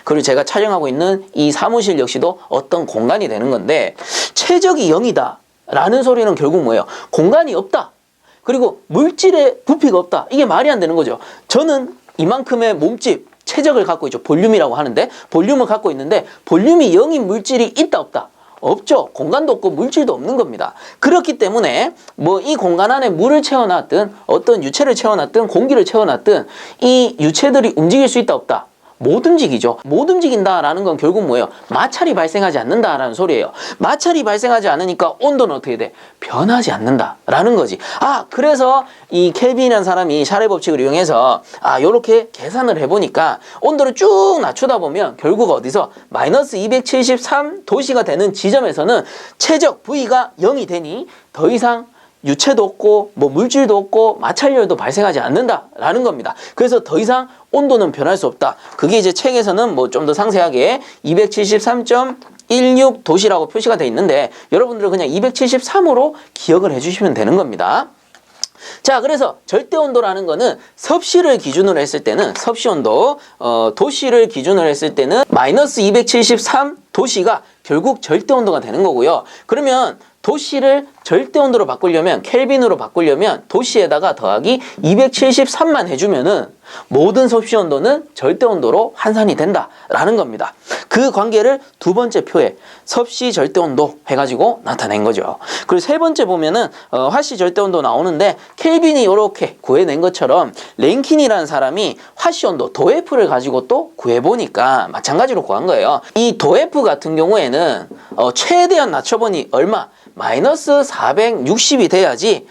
그리고 제가 촬영하고 있는 이 사무실 역시도 어떤 공간이 되는 건데 최적이 0이다 라는 소리는 결국 뭐예요? 공간이 없다. 그리고 물질의 부피가 없다. 이게 말이 안 되는 거죠. 저는 이만큼의 몸집 최적을 갖고 있죠. 볼륨이라고 하는데 볼륨을 갖고 있는데 볼륨이 0인 물질이 있다 없다? 없죠. 공간도 없고 물질도 없는 겁니다. 그렇기 때문에 뭐 이 공간 안에 물을 채워놨든 어떤 유체를 채워놨든 공기를 채워놨든 이 유체들이 움직일 수 있다 없다? 못 움직이죠. 못 움직인다라는 건 결국 뭐예요? 마찰이 발생하지 않는다라는 소리예요. 마찰이 발생하지 않으니까 온도는 어떻게 돼? 변하지 않는다라는 거지. 그래서 이 켈빈이라는 사람이 샤레 법칙을 이용해서 요렇게 계산을 해보니까 온도를 쭉 낮추다 보면 결국 어디서 마이너스 273도씨가 되는 지점에서는 최적 V가 0이 되니 더 이상 유체도 없고 뭐 물질도 없고 마찰열도 발생하지 않는다라는 겁니다. 그래서 더 이상 온도는 변할 수 없다. 그게 이제 책에서는 뭐 좀 더 상세하게 273.16도씨라고 표시가 돼 있는데 여러분들은 그냥 273으로 기억을 해주시면 되는 겁니다. 자, 그래서 절대온도라는 거는 섭씨를 기준으로 했을 때는 섭씨온도 도씨를 기준으로 했을 때는 마이너스 273도씨가 결국 절대온도가 되는 거고요. 그러면 도씨를 절대온도로 바꾸려면 켈빈으로 바꾸려면 도씨에다가 더하기 273만 해주면은 모든 섭씨온도는 절대온도로 환산이 된다라는 겁니다. 그 관계를 두 번째 표에 섭씨 절대온도 해가지고 나타낸 거죠. 그리고 세 번째 보면은 화씨 절대온도 나오는데 켈빈이 이렇게 구해낸 것처럼 랭킨이라는 사람이 화씨온도 도F를 가지고 또 구해보니까 마찬가지로 구한 거예요. 이 도F 같은 경우에는 최대한 낮춰보니 얼마? 마이너스 460이 돼야지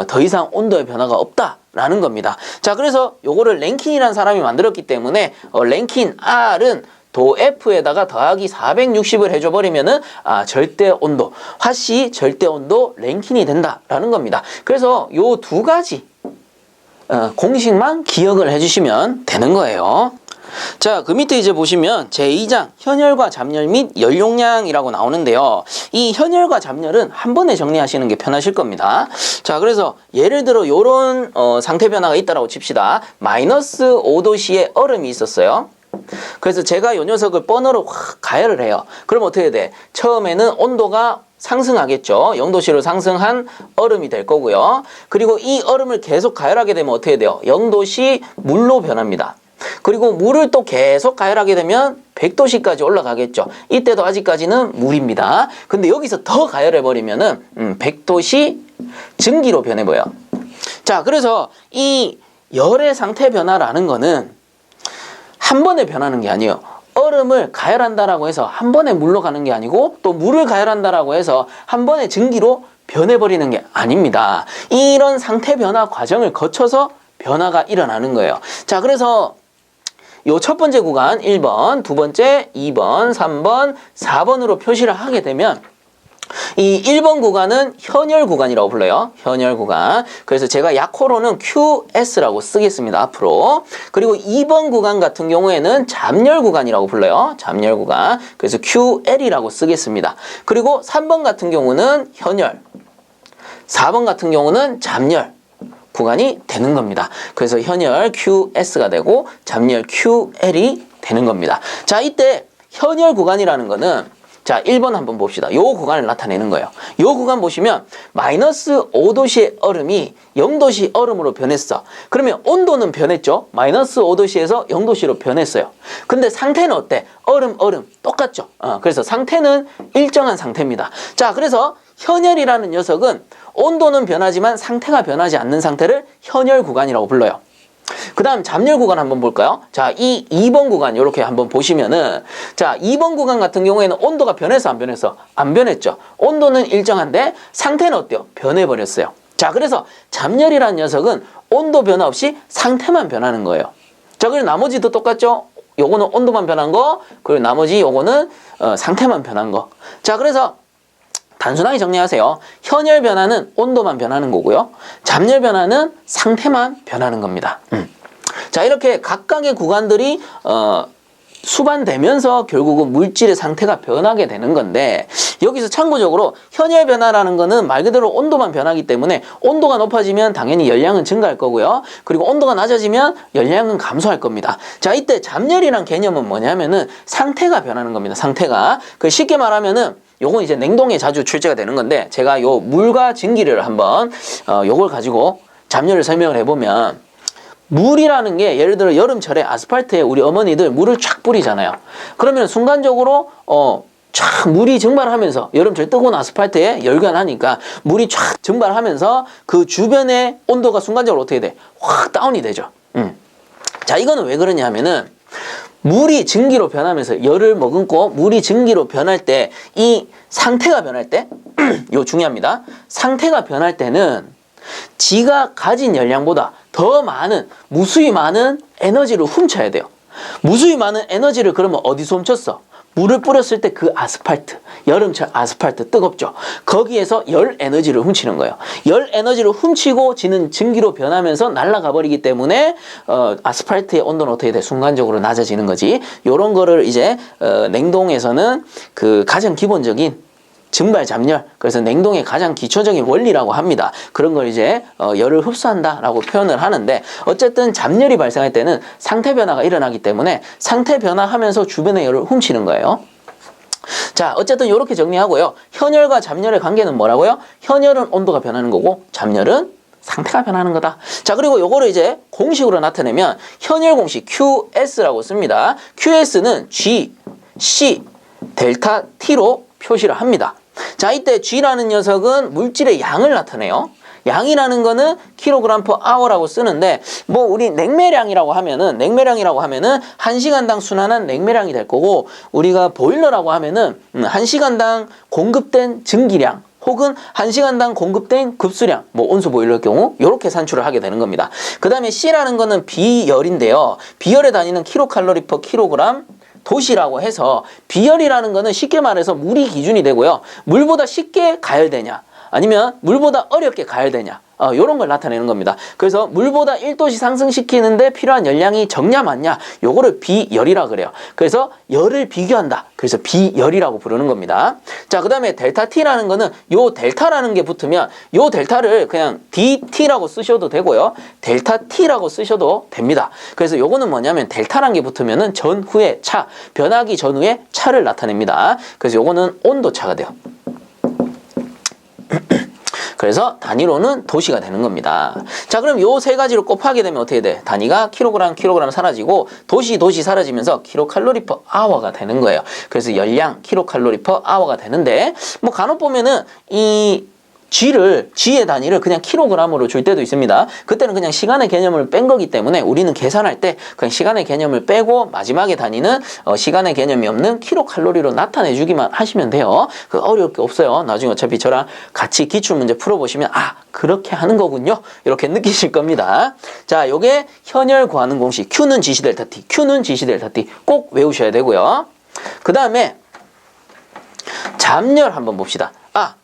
더 이상 온도의 변화가 없다라는 겁니다. 자, 그래서 요거를 랭킨이라는 사람이 만들었기 때문에 랭킨 R은 도 F에다가 더하기 460을 해줘버리면은 절대 온도, 화씨 절대 온도 랭킨이 된다라는 겁니다. 그래서 요 두 가지 공식만 기억을 해주시면 되는 거예요. 자, 그 밑에 이제 보시면 제2장 현열과 잡열 및 열용량이라고 나오는데요. 이 현열과 잡열은 한 번에 정리하시는 게 편하실 겁니다. 자, 그래서 예를 들어 요런 상태 변화가 있다라고 칩시다. 마이너스 5도씨의 얼음이 있었어요. 그래서 제가 요 녀석을 버너로 확 가열을 해요. 그럼 어떻게 돼? 처음에는 온도가 상승하겠죠. 0도씨로 상승한 얼음이 될 거고요. 그리고 이 얼음을 계속 가열하게 되면 어떻게 돼요? 0도씨 물로 변합니다. 그리고 물을 또 계속 가열하게 되면 100도씨까지 올라가겠죠. 이때도 아직까지는 물입니다. 근데 여기서 더 가열해버리면은 100도씨 증기로 변해버려요. 자, 그래서 이 열의 상태 변화라는 거는 한 번에 변하는 게 아니에요. 얼음을 가열한다라고 해서 한 번에 물로 가는 게 아니고 또 물을 가열한다라고 해서 한 번에 증기로 변해버리는 게 아닙니다. 이런 상태 변화 과정을 거쳐서 변화가 일어나는 거예요. 자, 그래서 요 첫 번째 구간 1번, 두 번째 2번, 3번, 4번으로 표시를 하게 되면 이 1번 구간은 현열 구간이라고 불러요. 현열 구간. 그래서 제가 약호로는 QS라고 쓰겠습니다. 앞으로. 그리고 2번 구간 같은 경우에는 잡열 구간이라고 불러요. 잡열 구간. 그래서 QL이라고 쓰겠습니다. 그리고 3번 같은 경우는 현열. 4번 같은 경우는 잡열 구간이 되는 겁니다. 그래서 현열 QS가 되고 잡열 QL이 되는 겁니다. 자, 이때 현열 구간이라는 거는 자, 1번 한번 봅시다. 요 구간을 나타내는 거예요. 요 구간 보시면 마이너스 5도씨의 얼음이 0도씨 얼음으로 변했어. 그러면 온도는 변했죠. 마이너스 5도씨에서 0도씨로 변했어요. 근데 상태는 어때? 얼음 똑같죠. 그래서 상태는 일정한 상태입니다. 자, 그래서 현열이라는 녀석은 온도는 변하지만 상태가 변하지 않는 상태를 현열 구간이라고 불러요. 그 다음 잠열 구간 한번 볼까요? 자, 이 2번 구간 이렇게 한번 보시면은, 자, 2번 구간 같은 경우에는 온도가 변해서 안 변했어? 안 변했죠. 온도는 일정한데 상태는 어때요? 변해버렸어요. 자, 그래서 잠열이라는 녀석은 온도 변화 없이 상태만 변하는 거예요. 자, 그리고 나머지도 똑같죠? 요거는 온도만 변한 거, 그리고 나머지 요거는 상태만 변한 거. 자, 그래서 단순하게 정리하세요. 현열 변화는 온도만 변하는 거고요. 잠열 변화는 상태만 변하는 겁니다. 자, 이렇게 각각의 구간들이 수반되면서 결국은 물질의 상태가 변하게 되는 건데, 여기서 참고적으로 현열 변화라는 거는 말 그대로 온도만 변하기 때문에 온도가 높아지면 당연히 열량은 증가할 거고요. 그리고 온도가 낮아지면 열량은 감소할 겁니다. 자, 이때 잠열이란 개념은 뭐냐면은 상태가 변하는 겁니다. 상태가. 쉽게 말하면은 요건 이제 냉동에 자주 출제가 되는 건데, 제가 요 물과 증기를 한번 요걸 가지고 잠열을 설명을 해보면, 물이라는 게 예를 들어 여름철에 아스팔트에 우리 어머니들 물을 쫙 뿌리잖아요. 그러면 순간적으로 쫙 물이 증발하면서, 여름철 뜨거운 아스팔트에 열가 나니까 물이 쫙 증발하면서 그 주변의 온도가 순간적으로 어떻게 돼? 확 다운이 되죠. 자, 이거는 왜 그러냐 하면은 물이 증기로 변하면서 열을 머금고 물이 증기로 변할 때, 이 상태가 변할 때 요 중요합니다. 상태가 변할 때는 지가 가진 열량보다 더 많은, 무수히 많은 에너지를 훔쳐야 돼요. 무수히 많은 에너지를 그러면 어디서 훔쳤어? 물을 뿌렸을 때 그 아스팔트, 여름철 아스팔트 뜨겁죠. 거기에서 열 에너지를 훔치는 거예요. 열 에너지를 훔치고 지는 증기로 변하면서 날아가 버리기 때문에 아스팔트의 온도는 어떻게 돼? 순간적으로 낮아지는 거지. 요런 거를 이제 냉동에서는 그 가장 기본적인 증발 잠열, 그래서 냉동의 가장 기초적인 원리라고 합니다. 그런 걸 이제 열을 흡수한다라고 표현을 하는데, 어쨌든 잠열이 발생할 때는 상태 변화가 일어나기 때문에 상태 변화하면서 주변의 열을 훔치는 거예요. 자, 어쨌든 이렇게 정리하고요. 현열과 잠열의 관계는 뭐라고요? 현열은 온도가 변하는 거고 잠열은 상태가 변하는 거다. 자, 그리고 요거를 이제 공식으로 나타내면 현열 공식 QS라고 씁니다. QS는 G, C, 델타 T로 표시를 합니다. 자, 이때 G라는 녀석은 물질의 양을 나타내요. 양이라는 거는 킬로그램 per hour라고 쓰는데, 뭐 우리 냉매량이라고 하면은 1시간당 순환한 냉매량이 될 거고, 우리가 보일러라고 하면은 1시간당 공급된 증기량 혹은 1시간당 공급된 급수량, 뭐 온수 보일러의 경우 이렇게 산출을 하게 되는 겁니다. 그 다음에 C라는 거는 비열인데요. 비열의 단위는 킬로칼로리 per 킬로그램 도시라고 해서, 비열이라는 거는 쉽게 말해서 물이 기준이 되고요. 물보다 쉽게 가열되냐 아니면 물보다 어렵게 가열되냐, 요런 걸 나타내는 겁니다. 그래서 물보다 1도씩 상승시키는데 필요한 열량이 적냐 많냐, 요거를 비열이라 그래요. 그래서 열을 비교한다. 그래서 비열이라고 부르는 겁니다. 자, 그 다음에 델타 T라는 거는 요 델타라는 게 붙으면 요 델타를 그냥 DT라고 쓰셔도 되고요. 델타 T라고 쓰셔도 됩니다. 그래서 요거는 뭐냐면 델타라는 게 붙으면은 전후의 차, 변하기 전후의 차를 나타냅니다. 그래서 요거는 온도차가 돼요. 그래서 단위로는 도시가 되는 겁니다. 자, 그럼 요 세 가지를 곱하게 되면 어떻게 돼? 단위가 킬로그램 사라지고 도시 사라지면서 킬로칼로리 퍼 아워가 되는 거예요. 그래서 열량 킬로칼로리 퍼 아워가 되는데, 뭐 간혹 보면은 이 G의 단위를 그냥 킬로그램으로 줄 때도 있습니다. 그때는 그냥 시간의 개념을 뺀 거기 때문에 우리는 계산할 때 그냥 시간의 개념을 빼고 마지막에 단위는 시간의 개념이 없는 킬로칼로리로 나타내주기만 하시면 돼요. 그 어려울 게 없어요. 나중에 어차피 저랑 같이 기출문제 풀어보시면 그렇게 하는 거군요. 이렇게 느끼실 겁니다. 자, 요게 현열 구하는 공식. Q는 Gc 델타 T, Q는 Gc 델타 T 꼭 외우셔야 되고요. 그 다음에 잠열 한번 봅시다.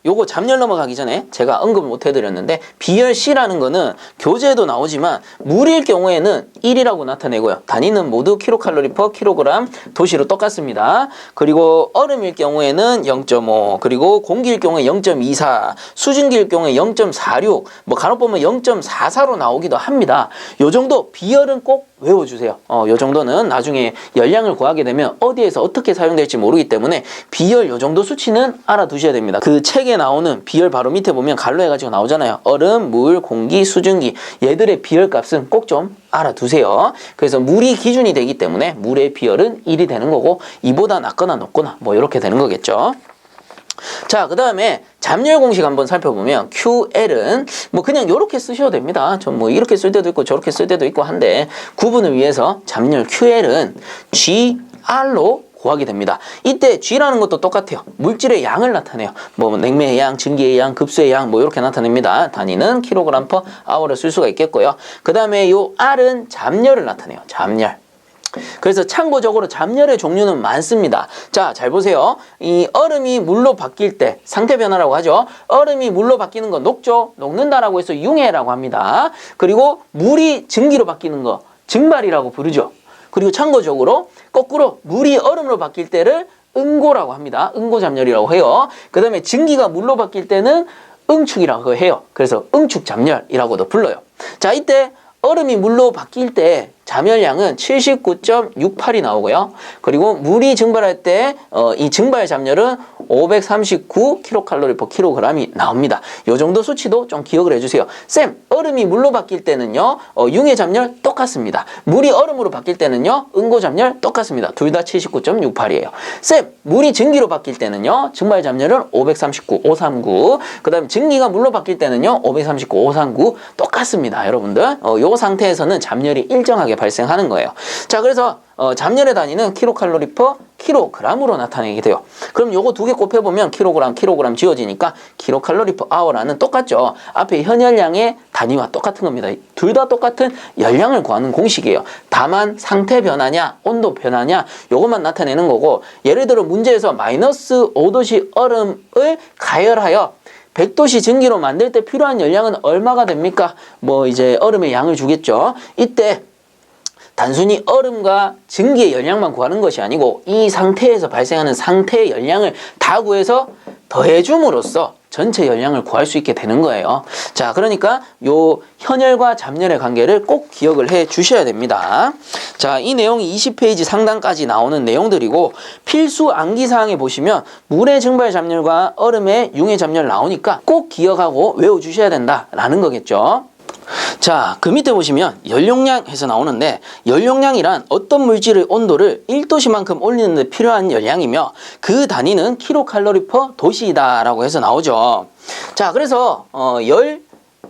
요거 잠열 넘어가기 전에 제가 언급을 못 해드렸는데, 비열 C라는 거는 교재에도 나오지만 물일 경우에는 1이라고 나타내고요. 단위는 모두 킬로칼로리 퍼 킬로그램 도시로 똑같습니다. 그리고 얼음일 경우에는 0.5, 그리고 공기일 경우에 0.24, 수증기일 경우에 0.46, 뭐 간혹 보면 0.44로 나오기도 합니다. 요 정도 비열은 꼭 외워주세요. 요 정도는 나중에 열량을 구하게 되면 어디에서 어떻게 사용될지 모르기 때문에 비열 요 정도 수치는 알아두셔야 됩니다. 그 책에 나오는 비열 바로 밑에 보면 갈로 해가지고 나오잖아요. 얼음, 물, 공기, 수증기, 얘들의 비열 값은 꼭 좀 알아두세요. 그래서 물이 기준이 되기 때문에 물의 비열은 1이 되는 거고, 2보다 낮거나 높거나 뭐 이렇게 되는 거겠죠. 자, 그 다음에 잠열 공식 한번 살펴보면 QL은 뭐 그냥 이렇게 쓰셔도 됩니다. 좀 뭐 이렇게 쓸 때도 있고 저렇게 쓸 때도 있고 한데 구분을 위해서 잠열 QL은 GR로 구하게 됩니다. 이때 G라는 것도 똑같아요. 물질의 양을 나타내요. 뭐 냉매의 양, 증기의 양, 급수의 양 뭐 이렇게 나타냅니다. 단위는 킬로그램 퍼 아워를 쓸 수가 있겠고요. 그 다음에 요 R은 잠열을 나타내요. 잠열. 그래서 참고적으로 잠열의 종류는 많습니다. 자, 잘 보세요. 이 얼음이 물로 바뀔 때 상태 변화라고 하죠. 얼음이 물로 바뀌는 거 녹죠. 녹는다라고 해서 융해라고 합니다. 그리고 물이 증기로 바뀌는 거 증발이라고 부르죠. 그리고 참고적으로 거꾸로 물이 얼음으로 바뀔 때를 응고라고 합니다. 응고잠열이라고 해요. 그 다음에 증기가 물로 바뀔 때는 응축이라고 해요. 그래서 응축잠열이라고도 불러요. 자, 이때 얼음이 물로 바뀔 때 잠열량은 79.68이 나오고요. 그리고 물이 증발할 때 이 증발 잠열은 539kcal/kg이 나옵니다. 이 정도 수치도 좀 기억을 해주세요. 쌤, 얼음이 물로 바뀔 때는요, 융해 잠열 똑같습니다. 물이 얼음으로 바뀔 때는요, 응고 잠열 똑같습니다. 둘 다 79.68이에요. 쌤, 물이 증기로 바뀔 때는요, 증발 잠열은 539, 그 다음에 증기가 물로 바뀔 때는요, 539 똑같습니다. 여러분들, 요 상태에서는 잠열이 일정하게 발생하는 거예요. 자, 그래서 잠열의 단위는 킬로칼로리 퍼 킬로그램으로 나타내게 돼요. 그럼 요거 두 개 곱해보면 킬로그램 지워지니까 킬로칼로리 퍼 아워라는 똑같죠. 앞에 현열량의 단위와 똑같은 겁니다. 둘 다 똑같은 열량을 구하는 공식이에요. 다만 상태 변화냐 온도 변화냐 요것만 나타내는 거고, 예를 들어 문제에서 마이너스 5도씨 얼음을 가열하여 100도씨 증기로 만들 때 필요한 열량은 얼마가 됩니까? 뭐 이제 얼음의 양을 주겠죠. 이때 단순히 얼음과 증기의 열량만 구하는 것이 아니고 이 상태에서 발생하는 상태의 열량을 다 구해서 더해줌으로써 전체 열량을 구할 수 있게 되는 거예요. 자, 그러니까 요 현열과 잠열의 관계를 꼭 기억을 해 주셔야 됩니다. 자, 이 내용이 20페이지 상단까지 나오는 내용들이고, 필수 암기사항에 보시면 물의 증발 잠열과 얼음의 융해 잠열 나오니까 꼭 기억하고 외워주셔야 된다라는 거겠죠. 자, 그 밑에 보시면 연용량 해서 나오는데, 연용량이란 어떤 물질의 온도를 1도씨만큼 올리는 데 필요한 열량이며 그 단위는 킬로칼로리 퍼 도시이다 라고 해서 나오죠. 자, 그래서 열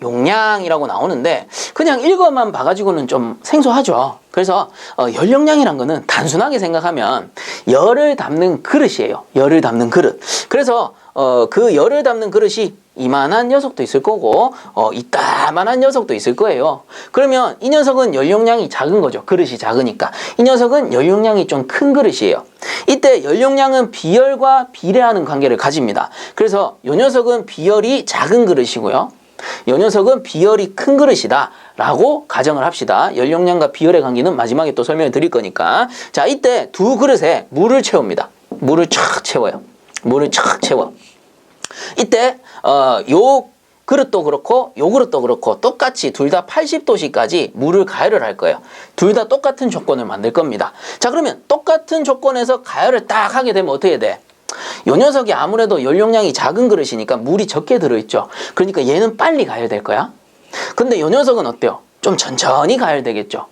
용량이라고 나오는데 그냥 읽어만 봐가지고는 좀 생소하죠. 그래서 열용량이란 거는 단순하게 생각하면 열을 담는 그릇이에요. 열을 담는 그릇. 그래서 그 열을 담는 그릇이 이만한 녀석도 있을 거고 이따만한 녀석도 있을 거예요. 그러면 이 녀석은 열용량이 작은 거죠. 그릇이 작으니까. 이 녀석은 열용량이 좀 큰 그릇이에요. 이때 열용량은 비열과 비례하는 관계를 가집니다. 그래서 이 녀석은 비열이 작은 그릇이고요. 이 녀석은 비열이 큰 그릇이다 라고 가정을 합시다. 열용량과 비열의 관계는 마지막에 또 설명을 드릴 거니까. 자, 이때 두 그릇에 물을 채웁니다. 물을 촥 채워요. 물을 촥 채워. 이때 요 그릇도 그렇고 요 그릇도 그렇고 똑같이 둘 다 80도씨까지 물을 가열을 할 거예요. 둘 다 똑같은 조건을 만들 겁니다. 자, 그러면 똑같은 조건에서 가열을 딱 하게 되면 어떻게 돼? 요 녀석이 아무래도 열용량이 작은 그릇이니까 물이 적게 들어있죠. 그러니까 얘는 빨리 가열될 거야. 근데 요 녀석은 어때요? 좀 천천히 가열되겠죠.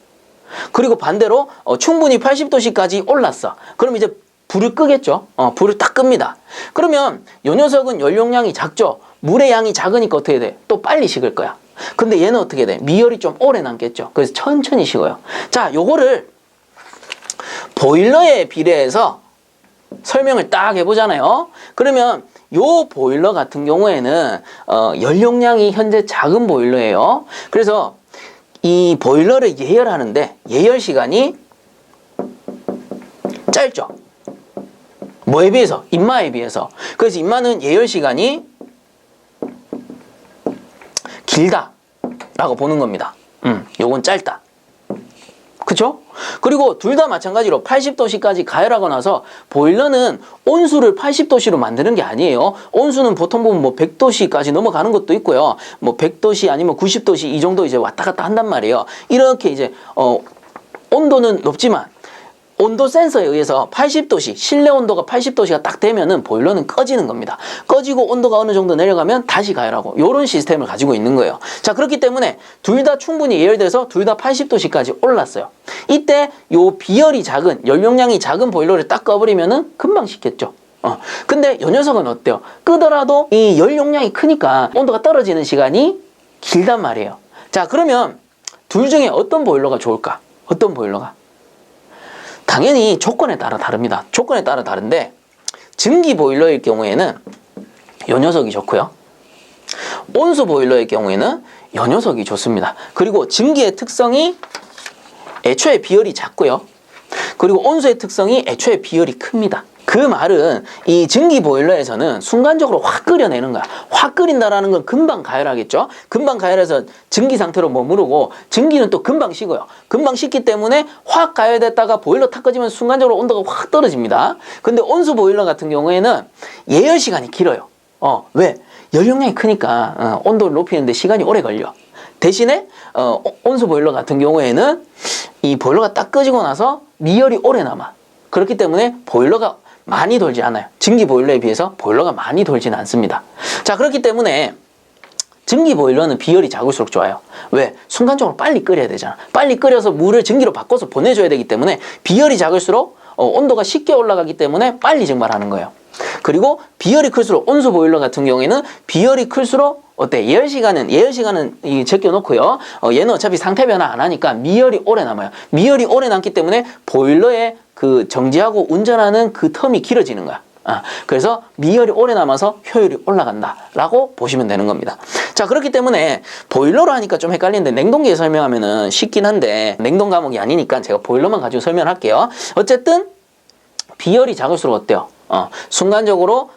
그리고 반대로 충분히 80도씨까지 올랐어. 그럼 이제 불을 끄겠죠. 불을 딱 끕니다. 그러면 요 녀석은 열용량이 작죠. 물의 양이 작으니까 어떻게 돼? 또 빨리 식을 거야. 근데 얘는 어떻게 돼? 미열이 좀 오래 남겠죠. 그래서 천천히 식어요. 자, 요거를 보일러에 비례해서 설명을 딱 해보잖아요. 그러면 요 보일러 같은 경우에는 열용량이 현재 작은 보일러예요. 그래서 이 보일러를 예열하는데 예열 시간이 짧죠. 뭐에 비해서? 인마에 비해서. 그래서 인마는 예열 시간이 길다 라고 보는 겁니다. 요건 짧다. 그쵸? 그리고 둘 다 마찬가지로 80도씨까지 가열하고 나서 보일러는 온수를 80도씨로 만드는 게 아니에요. 온수는 보통 보면 뭐 100도씨까지 넘어가는 것도 있고요. 뭐 100도씨 아니면 90도씨 이 정도 이제 왔다 갔다 한단 말이에요. 이렇게 이제 온도는 높지만 온도 센서에 의해서 80도씨, 실내 온도가 80도씨가 딱 되면은 보일러는 꺼지는 겁니다. 꺼지고 온도가 어느 정도 내려가면 다시 가열하고 요런 시스템을 가지고 있는 거예요. 자, 그렇기 때문에 둘 다 충분히 예열돼서 둘 다 80도씨까지 올랐어요. 이때 요 비열이 작은, 열용량이 작은 보일러를 딱 꺼버리면은 금방 식겠죠. 근데 요 녀석은 어때요? 끄더라도 이 열 용량이 크니까 온도가 떨어지는 시간이 길단 말이에요. 자, 그러면 둘 중에 어떤 보일러가 좋을까? 어떤 보일러가? 당연히 조건에 따라 다릅니다. 조건에 따라 다른데 증기 보일러일 경우에는 요 녀석이 좋고요. 온수 보일러일 경우에는 요 녀석이 좋습니다. 그리고 증기의 특성이 애초에 비열이 작고요. 그리고 온수의 특성이 애초에 비열이 큽니다. 그 말은 이 증기 보일러에서는 순간적으로 확 끓여내는 거야. 확 끓인다라는 건 금방 가열하겠죠. 금방 가열해서 증기 상태로 머무르고 증기는 또 금방 식어요. 금방 식기 때문에 확 가열됐다가 보일러 탁 꺼지면 순간적으로 온도가 확 떨어집니다. 근데 온수 보일러 같은 경우에는 예열 시간이 길어요. 왜? 열 용량이 크니까 온도를 높이는데 시간이 오래 걸려. 대신에 온수 보일러 같은 경우에는 이 보일러가 딱 꺼지고 나서 미열이 오래 남아. 그렇기 때문에 보일러가 많이 돌지 않아요. 증기 보일러에 비해서 보일러가 많이 돌지는 않습니다. 자, 그렇기 때문에 증기 보일러는 비열이 작을수록 좋아요. 왜? 순간적으로 빨리 끓여야 되잖아. 빨리 끓여서 물을 증기로 바꿔서 보내줘야 되기 때문에 비열이 작을수록 온도가 쉽게 올라가기 때문에 빨리 증발하는 거예요. 그리고 비열이 클수록 온수 보일러 같은 경우에는 비열이 클수록 어때? 예열 시간은 제껴놓고요. 얘는 어차피 상태 변화 안 하니까 미열이 오래 남아요. 미열이 오래 남기 때문에 보일러에 그 정지하고 운전하는 그 텀이 길어지는 거야. 그래서 미열이 오래 남아서 효율이 올라간다라고 보시면 되는 겁니다. 자, 그렇기 때문에 보일러로 하니까 좀 헷갈리는데 냉동기에 설명하면은 쉽긴 한데 냉동 과목이 아니니까 제가 보일러만 가지고 설명할게요. 어쨌든 비열이 작을수록 어때요? 순간적으로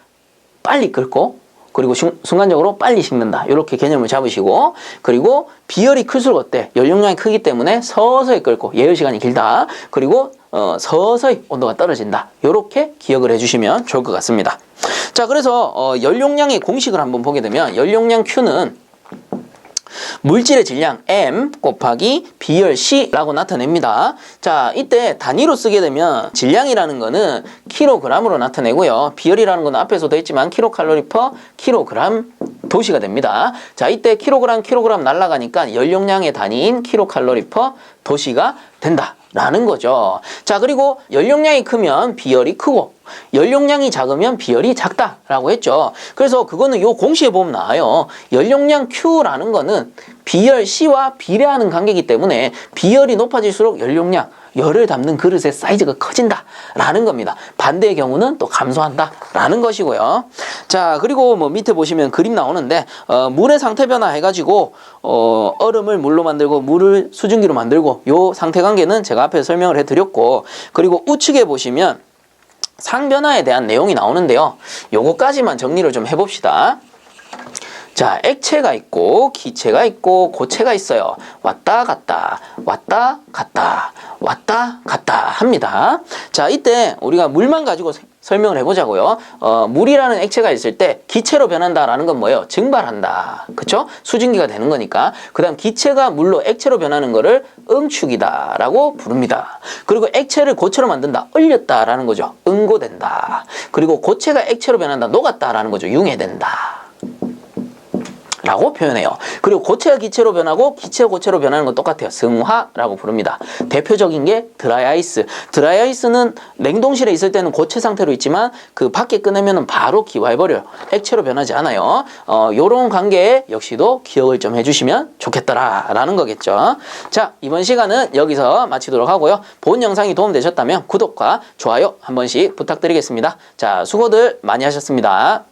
빨리 끓고 그리고 순간적으로 빨리 식는다. 이렇게 개념을 잡으시고 그리고 비열이 클수록 어때? 열 용량이 크기 때문에 서서히 끓고 예열 시간이 길다. 그리고 서서히 온도가 떨어진다. 이렇게 기억을 해주시면 좋을 것 같습니다. 자, 그래서 열 용량의 공식을 한번 보게 되면 열 용량 Q는 물질의 질량 M 곱하기 비열 C라고 나타냅니다. 자, 이때 단위로 쓰게 되면 질량이라는 거는 킬로그램으로 나타내고요. 비열이라는 건 앞에서도 했지만 킬로칼로리 퍼 킬로그램 도시가 됩니다. 자, 이때 킬로그램 날아가니까 열 용량의 단위인 킬로칼로리 퍼 도시가 된다. 라는 거죠. 자, 그리고 열 용량이 크면 비열이 크고 열 용량이 작으면 비열이 작다라고 했죠. 그래서 그거는 요 공식에 보면 나와요. 열 용량 Q라는 거는 비열 C와 비례하는 관계이기 때문에 비열이 높아질수록 열 용량, 열을 담는 그릇의 사이즈가 커진다라는 겁니다. 반대의 경우는 또 감소한다라는 것이고요. 자, 그리고 뭐 밑에 보시면 그림 나오는데 물의 상태 변화 해가지고 얼음을 물로 만들고 물을 수증기로 만들고 요 상태 관계는 제가 앞에 설명을 해드렸고 그리고 우측에 보시면 상변화에 대한 내용이 나오는데요. 요거까지만 정리를 좀 해봅시다. 자, 액체가 있고 기체가 있고 고체가 있어요. 왔다 갔다 왔다 갔다 왔다 갔다 합니다. 자, 이때 우리가 물만 가지고 설명을 해보자고요. 물이라는 액체가 있을 때 기체로 변한다라는 건 뭐예요? 증발한다. 그쵸? 수증기가 되는 거니까. 그 다음 기체가 물로 액체로 변하는 거를 응축이다라고 부릅니다. 그리고 액체를 고체로 만든다. 얼렸다라는 거죠. 응고된다. 그리고 고체가 액체로 변한다. 녹았다라는 거죠. 융해된다. 라고 표현해요. 그리고 고체가 기체로 변하고 기체가 고체로 변하는 건 똑같아요. 승화라고 부릅니다. 대표적인 게 드라이아이스. 드라이아이스는 냉동실에 있을 때는 고체 상태로 있지만 그 밖에 꺼내면 바로 기화해버려요. 액체로 변하지 않아요. 요런 관계에 역시도 기억을 좀 해주시면 좋겠더라라는 거겠죠. 자, 이번 시간은 여기서 마치도록 하고요. 본 영상이 도움되셨다면 구독과 좋아요 한 번씩 부탁드리겠습니다. 자, 수고들 많이 하셨습니다.